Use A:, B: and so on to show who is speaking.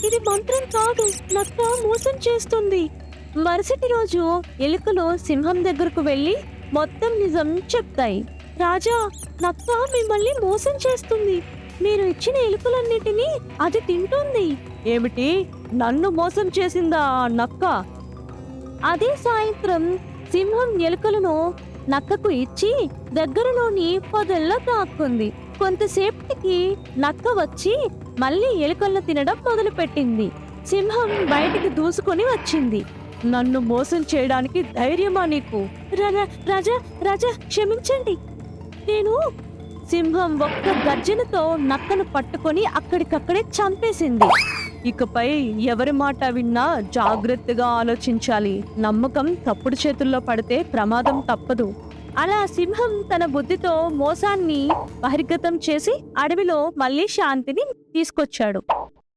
A: ఇది మంత్రం కాదు, నక్క మోసం చేస్తుంది. మరుసటి రోజు ఎలుకలు సింహం దగ్గరకు వెళ్లి మొత్తం నిజం చెప్తాయి. రాజా, నక్క మిమ్మల్ని మోసం చేస్తుంది. మీరు ఇచ్చిన ఎలుకలన్నిటినీ అది తింటుంది. ఏమిటి? నన్ను మోసం చేసిందా నక్క? అదే సాయంత్రం సింహం ఎలుకలను నక్కకు ఇచ్చి దగ్గరలోని పొదల్లో దాక్కుంది. కొంతసేపటికి నక్క వచ్చి మళ్ళీ ఎలుకలను తినడం మొదలుపెట్టింది. సింహం బయటికి దూసుకొని వచ్చింది. నన్ను మోసం చేయడానికి ధైర్యమా నీకు? రాజా రాజా క్షమించండి. సింహం ఒక్క గర్జనతో నక్కను పట్టుకొని అక్కడికక్కడే చంపేసింది. ఇకపై ఎవరి మాట విన్నా జాగ్రత్తగా ఆలోచించాలి. నమ్మకం తప్పుడు చేతుల్లో పడితే ప్రమాదం తప్పదు. అలా సింహం తన బుద్ధితో మోసాన్ని బహిర్గతం చేసి అడవిలో మళ్ళీ శాంతిని తీసుకొచ్చాడు.